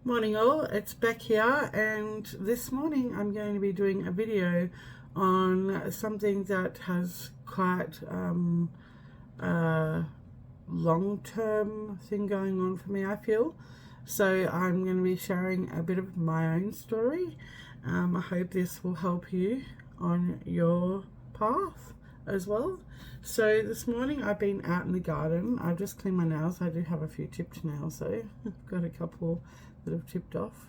Morning all, it's Beck here, and this morning I'm going to be doing a video on something that has quite a long-term thing going on for me, I feel. So I'm going to be sharing a bit of my own story. I hope this will help you on your path as well. So this morning I've been out in the garden. I've just cleaned my nails. I do have a few chipped nails though. I've got a couple that have chipped off,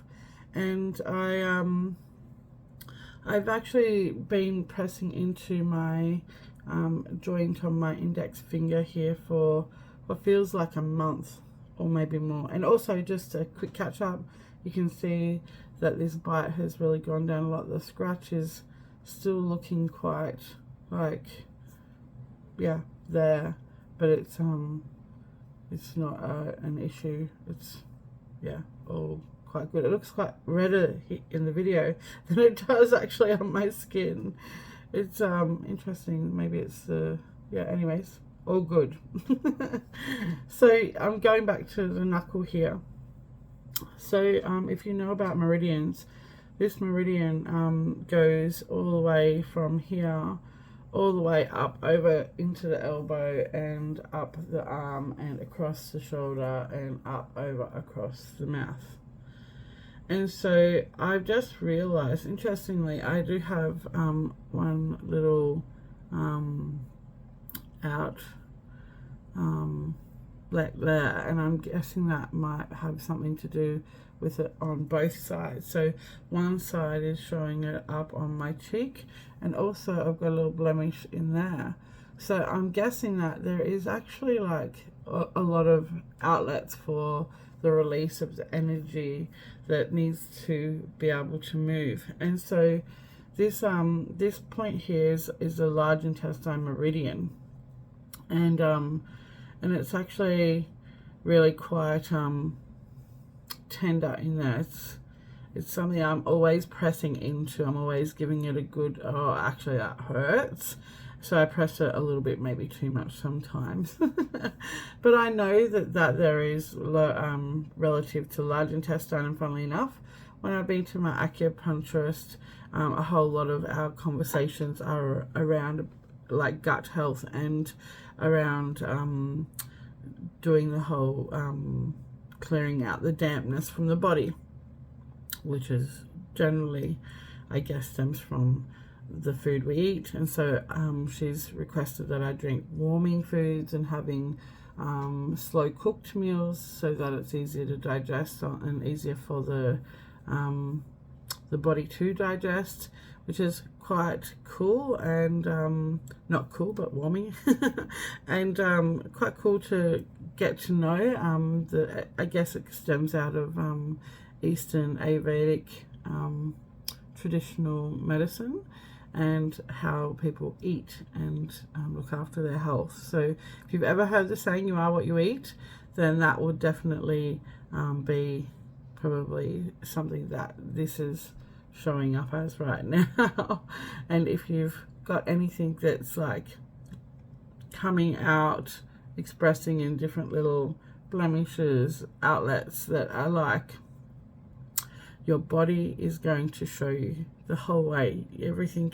and I've actually been pressing into my joint on my index finger here for what feels like a month or maybe more. And also, just a quick catch up, you can see that this bite has really gone down a lot. The scratch is still looking quite like, yeah, there, but it's not an issue. It's, yeah, all quite good. It looks quite redder in the video than it does actually on my skin. It's interesting. Maybe it's the, yeah, anyways, all good. So I'm going back to the knuckle here. So if you know about meridians, this meridian goes all the way from here all the way up over into the elbow and up the arm and across the shoulder and up over across the mouth. And so I've just realized, interestingly, I do have one little out black there, and I'm guessing that might have something to do with it on both sides. So one side is showing it up on my cheek, and also I've got a little blemish in there. So I'm guessing that there is actually like a lot of outlets for the release of the energy that needs to be able to move. And so this this point here is the large intestine meridian, and it's actually really quite tender in there. It's something I'm always pressing into. I'm always giving it a good, oh, actually that hurts. So I press it a little bit, maybe too much sometimes. But I know that there is relative to large intestine, and funnily enough, when I've been to my acupuncturist, a whole lot of our conversations are around like gut health and around doing the whole clearing out the dampness from the body, which is generally, I guess, stems from the food we eat. And so she's requested that I drink warming foods and having slow cooked meals so that it's easier to digest and easier for the body to digest, which is quite cool, and not cool but warming and quite cool to get to know. I guess it stems out of Eastern Ayurvedic traditional medicine and how people eat and look after their health. So if you've ever heard the saying, you are what you eat, then that would definitely be probably something that this is showing up as right now. And if you've got anything that's like coming out, expressing in different little blemishes, outlets that are like, your body is going to show you the whole way. Everything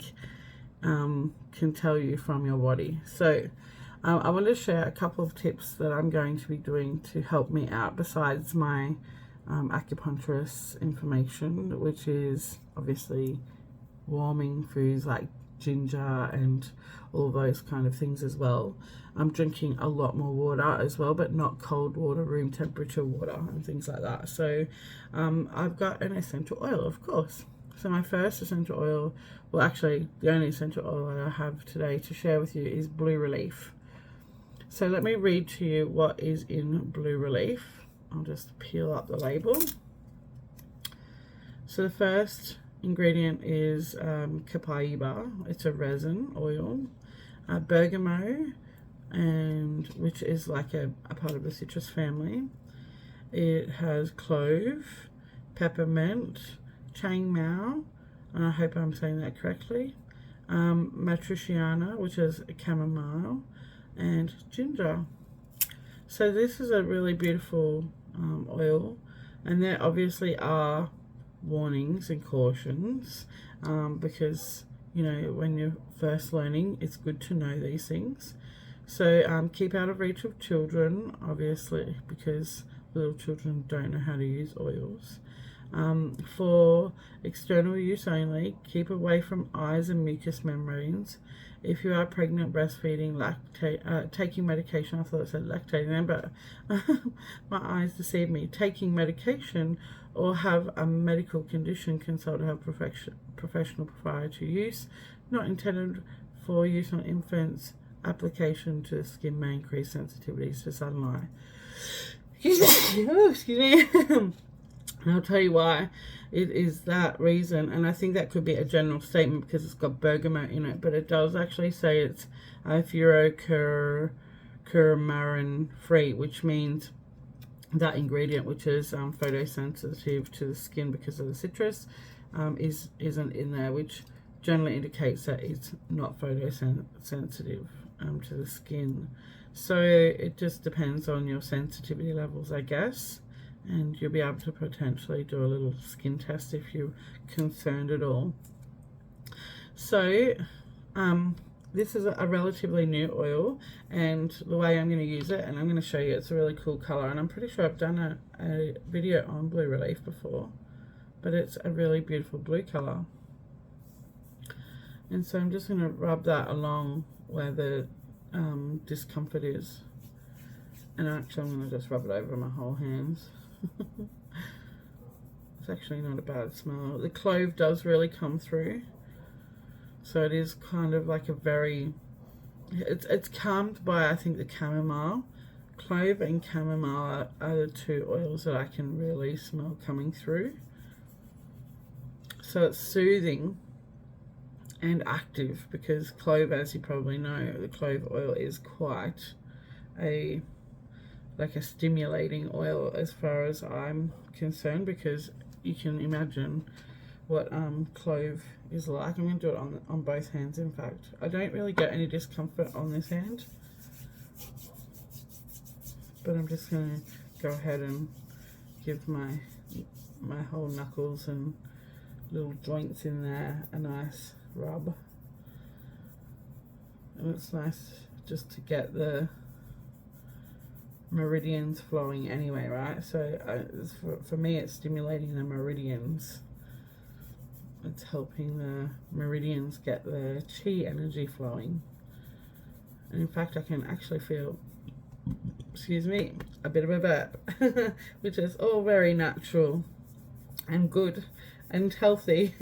can tell you from your body. So I want to share a couple of tips that I'm going to be doing to help me out besides my acupuncturist's information, which is obviously warming foods like ginger and all those kind of things as well. I'm drinking a lot more water as well, but not cold water, room temperature water and things like that. So I've got an essential oil, of course. So my first essential oil, well actually the only essential oil I have today to share with you, is Blue Relief. So let me read to you what is in Blue Relief. I'll just peel up the label. So the first ingredient is Copaiba. It's a resin oil, bergamot, and which is like a part of the citrus family. It has clove, peppermint, chaingmao, and I hope I'm saying that correctly, matriciana, which is chamomile, and ginger. So this is a really beautiful oil And there obviously are warnings and cautions, because, you know, when you're first learning, it's good to know these things. So keep out of reach of children, obviously, because little children don't know how to use oils. For external use only, keep away from eyes and mucous membranes. If you are pregnant, breastfeeding, taking medication, I thought it said lactating then, but my eyes deceived me. Taking medication or have a medical condition, consult a health professional prior to use. Not intended for use on infants. Application to the skin may increase sensitivities to sunlight. Excuse me. And I'll tell you why. It is that reason, and I think that could be a general statement because it's got bergamot in it, but it does actually say it's furocoramarin free, which means that ingredient, which is photosensitive to the skin because of the citrus, isn't in there, which generally indicates that it's not photosensitive to the skin. So it just depends on your sensitivity levels, I guess. And you'll be able to potentially do a little skin test if you're concerned at all. So this is a relatively new oil, and the way I'm going to use it, and I'm going to show you, it's a really cool color, and I'm pretty sure I've done a video on blue relief before, but it's a really beautiful blue color. And so I'm just going to rub that along where the discomfort is, and actually I'm going to just rub it over my whole hands. It's actually not a bad smell. The clove does really come through, so it is kind of like a very, it's calmed by, I think, the chamomile. Clove and chamomile are the two oils that I can really smell coming through. So it's soothing and active, because clove, as you probably know, the clove oil is quite a stimulating oil as far as I'm concerned, because you can imagine what clove is like. I'm going to do it on both hands. In fact, I don't really get any discomfort on this hand, but I'm just going to go ahead and give my whole knuckles and little joints in there a nice rub. And it's nice just to get the meridians flowing anyway, right? So for me, it's stimulating the meridians. It's helping the meridians get the chi energy flowing. And in fact, I can actually feel, excuse me, a bit of a burp, which is all very natural and good and healthy.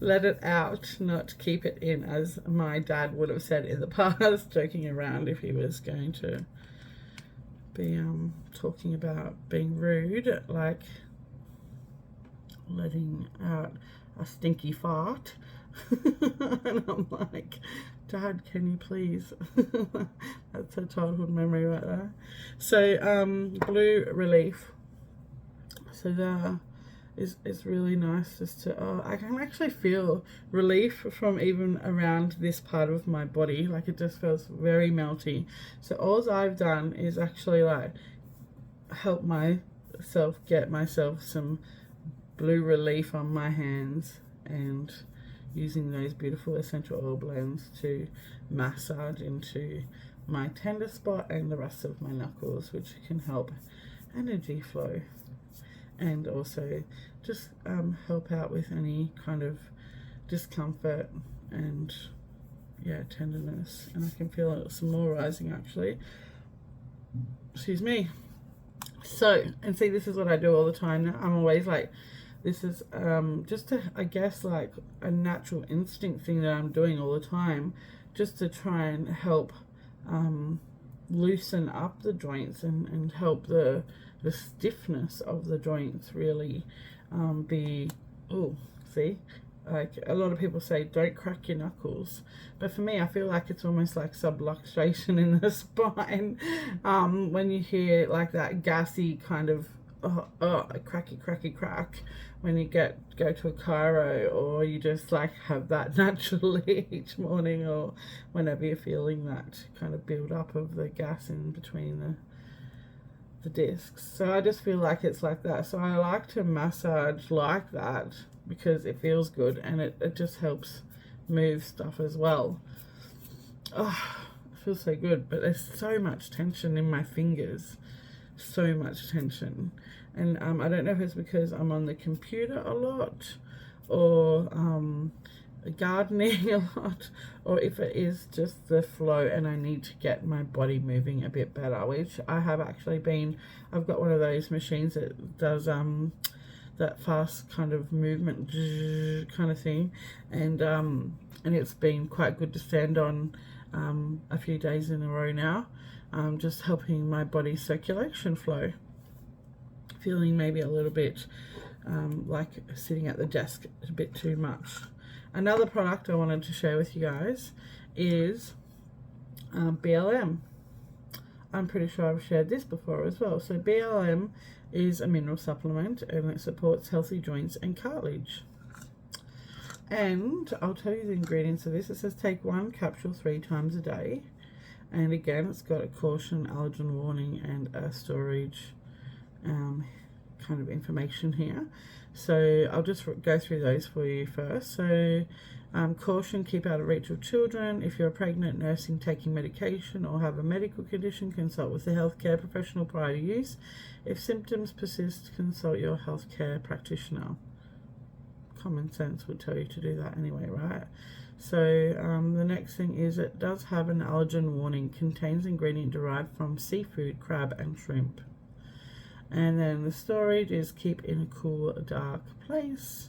Let it out, not keep it in, as my dad would have said in the past, joking around if he was going to be talking about being rude, like letting out a stinky fart. And I'm like, Dad, can you please? That's a childhood memory right there. So blue relief, so there is really nice just to, I can actually feel relief from even around this part of my body. Like, it just feels very melty. So all I've done is actually like help myself get myself some blue relief on my hands, and using those beautiful essential oil blends to massage into my tender spot and the rest of my knuckles, which can help energy flow, and also just help out with any kind of discomfort and tenderness. And I can feel some more rising actually, excuse me. So, and see, this is what I do all the time now. I'm always like, this is just I guess like a natural instinct thing that I'm doing all the time, just to try and help loosen up the joints and help the stiffness of the joints really be, see, like a lot of people say don't crack your knuckles, but for me I feel like it's almost like subluxation in the spine when you hear like that gassy kind of cracky crack when you go to a chiro, or you just like have that naturally each morning, or whenever you're feeling that kind of build up of the gas in between the discs. So I just feel like it's like that. So I like to massage like that because it feels good, and it just helps move stuff as well. Oh, it feels so good, but there's so much tension in my fingers, so much tension. And I don't know if it's because I'm on the computer a lot, or gardening a lot, or if it is just the flow and I need to get my body moving a bit better, which I have actually been. I've got one of those machines that does that fast kind of movement kind of thing, and it's been quite good to stand on a few days in a row now, just helping my body circulation flow. Feeling maybe a little bit like sitting at the desk a bit too much. Another product I wanted to share with you guys is BLM. I'm pretty sure I've shared this before as well. So BLM is a mineral supplement, and it supports healthy joints and cartilage. And I'll tell you the ingredients of this. It says take 1 capsule 3 times a day. And again, it's got a caution, allergen warning, and a storage kind of information here. So I'll just go through those for you first. So caution, keep out of reach of children. If you're pregnant, nursing, taking medication, or have a medical condition, consult with a healthcare professional prior to use. If symptoms persist, consult your healthcare practitioner. Common sense would tell you to do that anyway, right? So the next thing is it does have an allergen warning, contains ingredient derived from seafood, crab and shrimp. And then the storage is keep in a cool, dark place.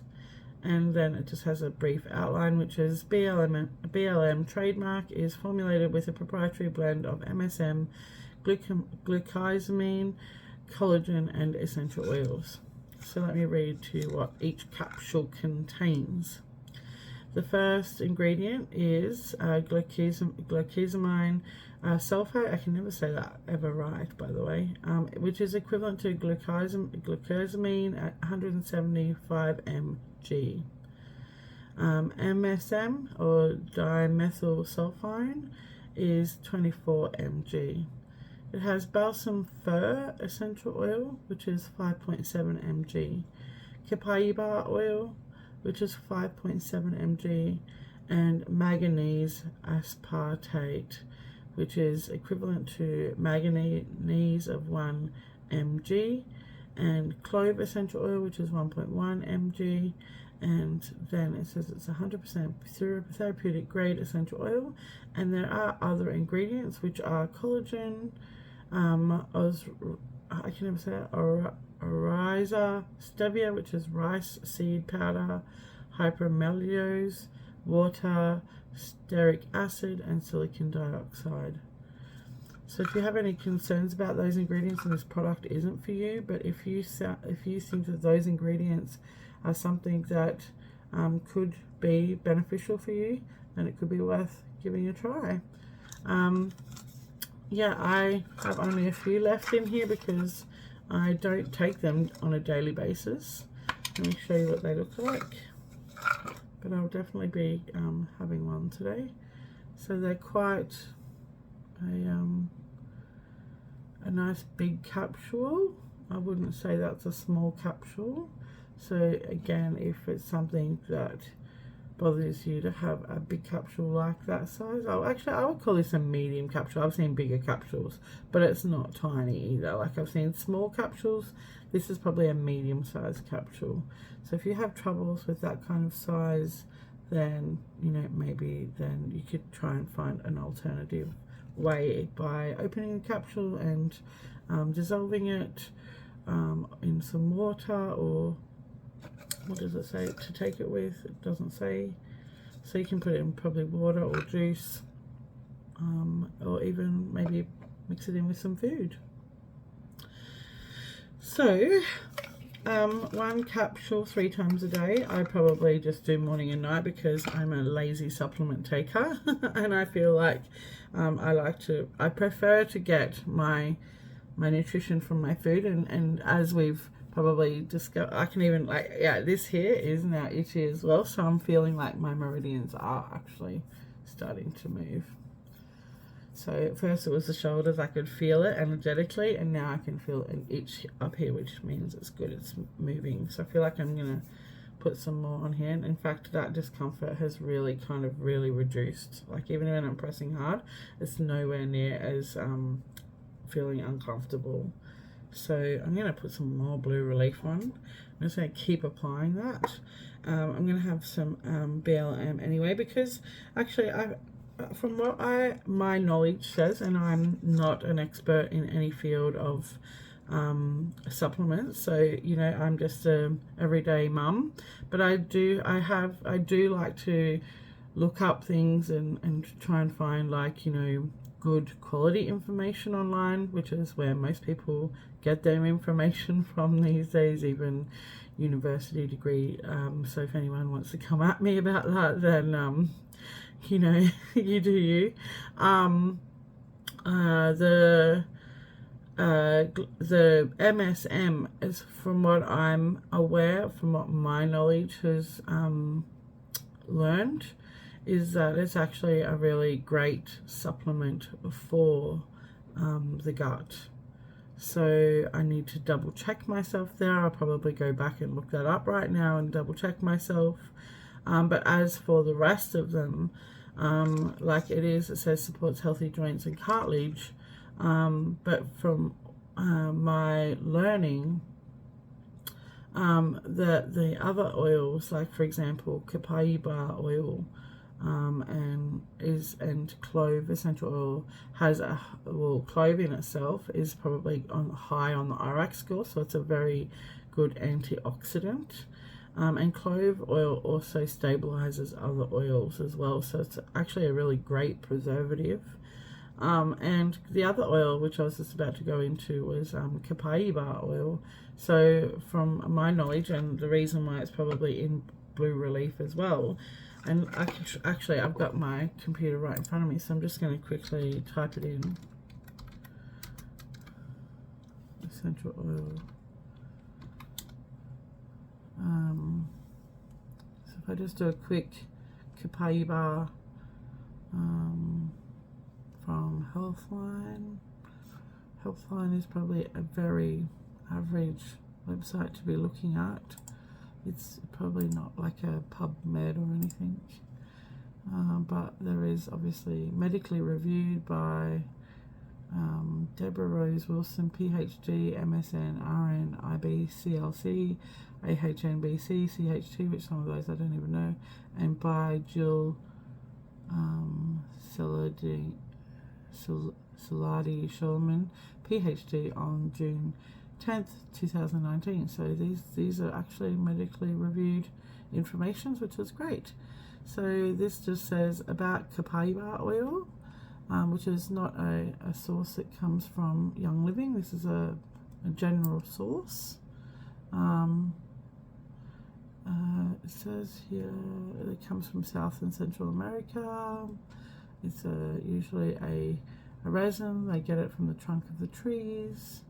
And then it just has a brief outline, which is BLM trademark is formulated with a proprietary blend of MSM, glucosamine, collagen and essential oils. So let me read to you what each capsule contains. The first ingredient is glucosamine sulfate. I can never say that ever right, by the way, which is equivalent to glucosamine at 175 mg. MSM, or dimethyl sulfine, is 24 mg. It has balsam fir essential oil, which is 5.7 mg. Copaiba oil, which is 5.7 mg, and manganese aspartate, which is equivalent to manganese of 1 mg, and clove essential oil, which is 1.1 mg, and then it says it's 100% therapeutic grade essential oil. And there are other ingredients, which are collagen, I can never say it, Oryza stevia, which is rice seed powder, hypermeliose, water, stearic acid, and silicon dioxide. So if you have any concerns about those ingredients and this product isn't for you, but if you think that those ingredients are something that could be beneficial for you, then it could be worth giving a try. Yeah, I have only a few left in here because I don't take them on a daily basis. Let me show you what they look like. But I'll definitely be having one today. So they're quite a nice big capsule. I wouldn't say that's a small capsule. So again, if it's something that bothers you to have a big capsule like that size, I would call this a medium capsule. I've seen bigger capsules, but it's not tiny either. Like I've seen small capsules. This is probably a medium sized capsule. So if you have troubles with that kind of size, then maybe then you could try and find an alternative way by opening the capsule and dissolving it in some water, or what does it say to take it with? It doesn't say. So you can put it in probably water or juice, or even maybe mix it in with some food. So 1 capsule 3 times a day. I probably just do morning and night because I'm a lazy supplement taker and I feel like I prefer to get my nutrition from my food, and as we've probably discovered, I can even this here is now itchy as well, so I'm feeling like my meridians are actually starting to move. So at first it was the shoulders, I could feel it energetically, and now I can feel an itch up here, which means it's good, it's moving. So I feel like I'm gonna put some more on here. And in fact, that discomfort has really really reduced. Like even when I'm pressing hard, it's nowhere near as feeling uncomfortable. So I'm gonna put some more Blue Relief on. I'm just gonna keep applying that. I'm gonna have some BLM anyway, because actually from what my knowledge says, and I'm not an expert in any field of supplements, so you know, I'm just a everyday mum, but I do like to look up things and try and find, like, you know, good quality information online, which is where most people get their information from these days, even university degree. So if anyone wants to come at me about that, then you know, you do you. The MSM is, from what I'm aware, from what my knowledge has learned, is that it's actually a really great supplement for the gut. So I need to double check myself there. I'll probably go back and look that up right now and double check myself. But as for the rest of them, like it says supports healthy joints and cartilage. But from my learning, the other oils, like for example Copaiba oil, and Clove essential oil has Clove in itself is probably high on the IRAC score, so it's a very good antioxidant. And clove oil also stabilizes other oils as well, so it's actually a really great preservative. And the other oil, which I was just about to go into, was Copaiba oil. So from my knowledge, and the reason why it's probably in Blue Relief as well, and actually I've got my computer right in front of me, so I'm just going to quickly type it in. Essential oil. So if I just do a quick Copaiba from Healthline. Healthline is probably a very average website to be looking at. It's probably not like a PubMed or anything, but there is obviously medically reviewed by Deborah Rose Wilson, PhD, MSN, RN, IB, CLC, AHNBC, CHT, which some of those I don't even know, and by Jill Saladi Shulman, PhD, on June 10th, 2019. So these are actually medically reviewed information, which is great. So this just says about Copaiba oil, which is not a source that comes from Young Living. This is a general source. It says here it comes from South and Central America. It's usually a resin. They get it from the trunk of the trees.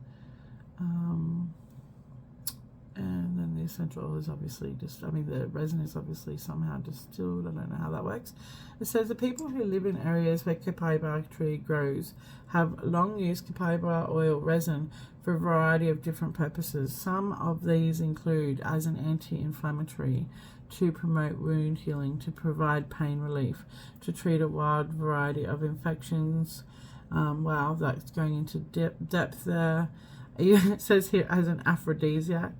And then the essential oil is obviously the resin is obviously somehow distilled. I don't know how that works. It says the people who live in areas where Copaiba tree grows have long used Copaiba oil resin for a variety of different purposes. Some of these include as an anti-inflammatory, to promote wound healing, to provide pain relief, to treat a wide variety of infections. Wow, that's going into depth there. It says here as an aphrodisiac.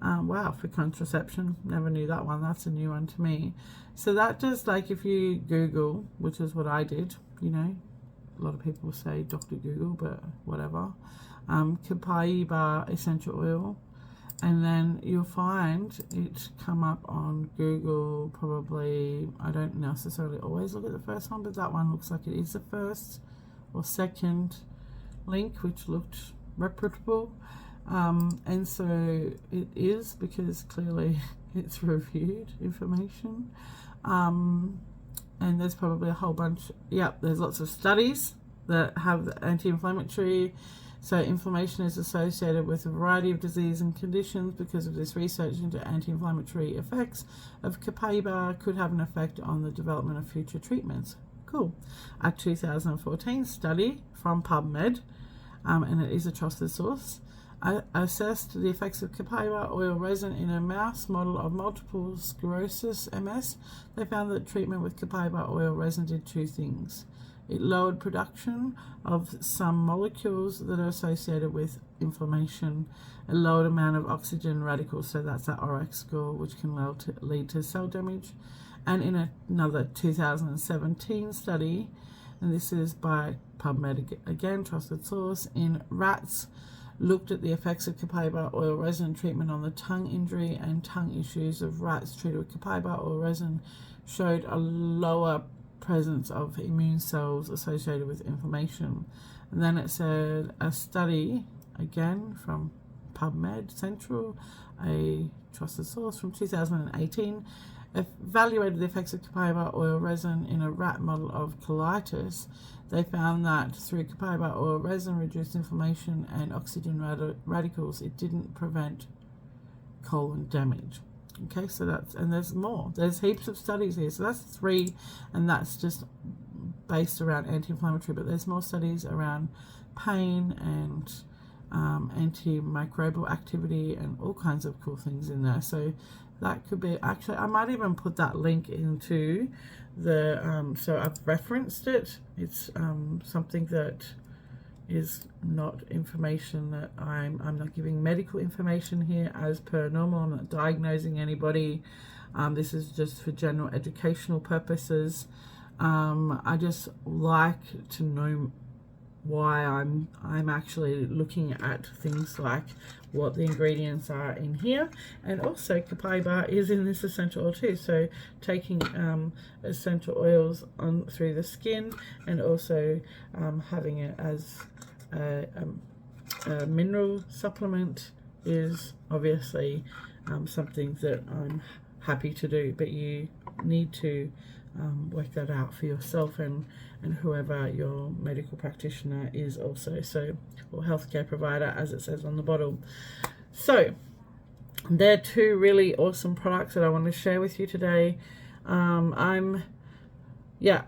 Wow, for contraception. Never knew that one. That's a new one to me. So that just, like, if you Google, which is what I did, you know, a lot of people say Dr. Google, but whatever. Copaiba essential oil. And then you'll find it come up on Google probably. I don't necessarily always look at the first one, but that one looks like it is the first or second link, which looked reputable. And so it is, because clearly it's reviewed information. And there's probably a whole bunch. Yep, there's lots of studies that have anti-inflammatory. So inflammation is associated with a variety of disease and conditions. Because of this research into anti-inflammatory effects of Copaiba could have an effect on the development of future treatments. cool. A 2014 study from PubMed, and it is a trusted source, assessed the effects of Copaiba oil resin in a mouse model of multiple sclerosis MS. They found that treatment with Copaiba oil resin did two things. It lowered production of some molecules that are associated with inflammation, a lowered amount of oxygen radicals, so that's that ORAC score, which can lead to cell damage. And in another 2017 study, and this is by PubMed again, trusted source, in rats, looked at the effects of Copaiba oil resin treatment on the tongue injury and tongue issues of rats treated with Copaiba oil resin, showed a lower presence of immune cells associated with inflammation. And then it said a study, again from PubMed Central, a trusted source from 2018, evaluated the effects of Copaiba oil resin in a rat model of colitis. They found that through Copaiba oil resin reduced inflammation and oxygen radicals. It didn't prevent colon damage. Okay, so that's, and there's more. There's heaps of studies here. So that's 3, and that's just based around anti-inflammatory, but there's more studies around pain and antimicrobial activity and all kinds of cool things in there. So that could be, actually, I might even put that link into the, so I've referenced it. It's something that is not information that I'm not giving medical information here as per normal. I'm not diagnosing anybody. This is just for general educational purposes. I just like to know why I'm actually looking at things like what the ingredients are in here. And also Copaiba is in this essential oil too, so taking essential oils on through the skin, and also having it as a mineral supplement is obviously something that I'm happy to do, but you need to work that out for yourself and whoever your medical practitioner is also, so, or healthcare provider, as it says on the bottle. So they're 2 really awesome products that I want to share with you today. I'm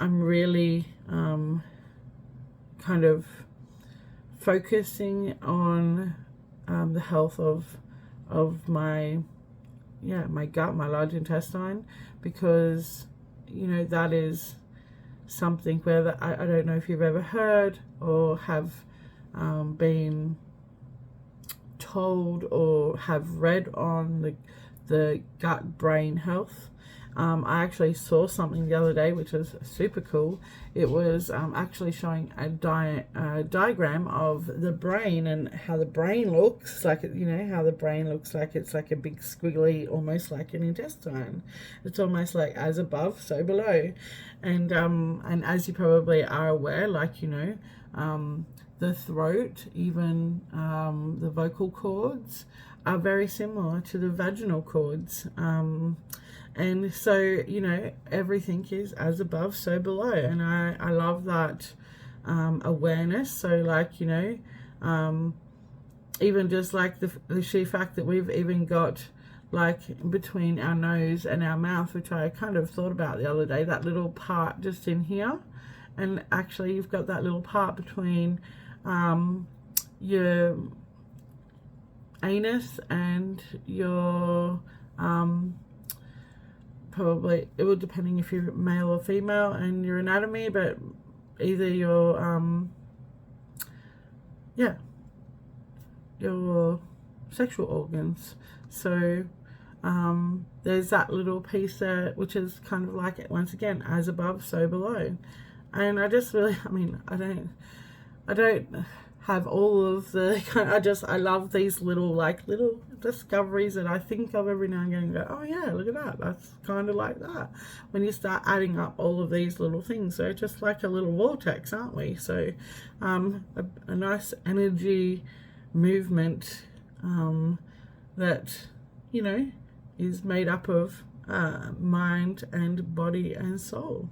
really kind of focusing on the health of my gut, my large intestine, because that is something where I don't know if you've ever heard or have been told or have read on the gut brain health. I actually saw something the other day which was super cool. It was actually showing a diagram of the brain and how the brain looks like, how the brain looks like it's like a big squiggly, almost like an intestine. It's almost like as above, so below. And as you probably are aware, like, the throat, even the vocal cords are very similar to the vaginal cords. And so, everything is as above, so below. And I love that awareness. So, like, even just like the sheer fact that we've even got, like, between our nose and our mouth, which I kind of thought about the other day, that little part just in here. And actually, you've got that little part between your anus and your probably, it will depending if you're male or female and your anatomy, but either your your sexual organs. So there's that little piece there, which is kind of like, once again, as above, so below. And I just really, I don't have all of the, I love these little discoveries that I think of every now and again and go, oh yeah, look at that, that's kind of like that, when you start adding up all of these little things. So just like a little vortex, aren't we? So a nice energy movement that is made up of mind and body and soul.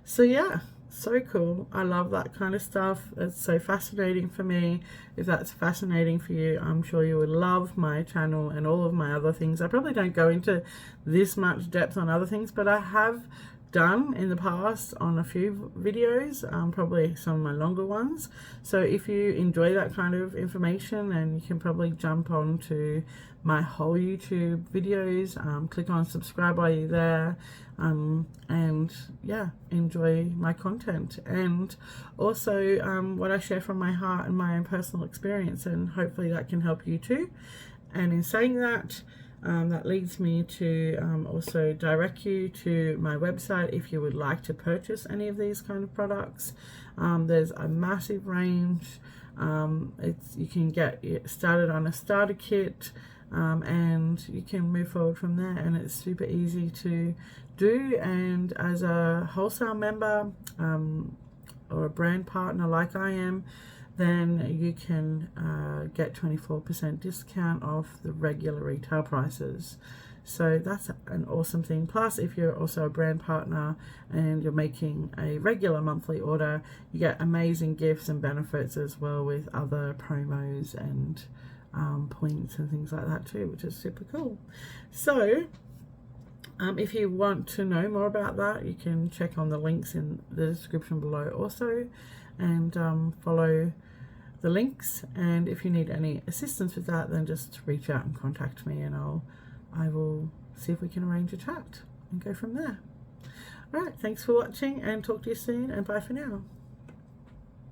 So yeah, so cool. I love that kind of stuff. It's so fascinating for me. If that's fascinating for you, I'm sure you would love my channel and all of my other things. I probably don't go into this much depth on other things, but I have done in the past on a few videos, probably some of my longer ones. So if you enjoy that kind of information, then you can probably jump on to my whole YouTube videos, click on subscribe while you're there, and yeah, enjoy my content, and also what I share from my heart and my own personal experience, and hopefully that can help you too. And in saying that, that leads me to also direct you to my website if you would like to purchase any of these kind of products. There's a massive range. You can get started on a starter kit, and you can move forward from there, and it's super easy to do. And as a wholesale member or a brand partner like I am, then you can get 24% discount off the regular retail prices. So that's an awesome thing. Plus, if you're also a brand partner and you're making a regular monthly order, you get amazing gifts and benefits as well, with other promos and points and things like that too, which is super cool. So if you want to know more about that, you can check on the links in the description below also, and follow the links. And if you need any assistance with that, then just reach out and contact me, and I will see if we can arrange a chat and go from there. All right, thanks for watching, and talk to you soon, and bye for now.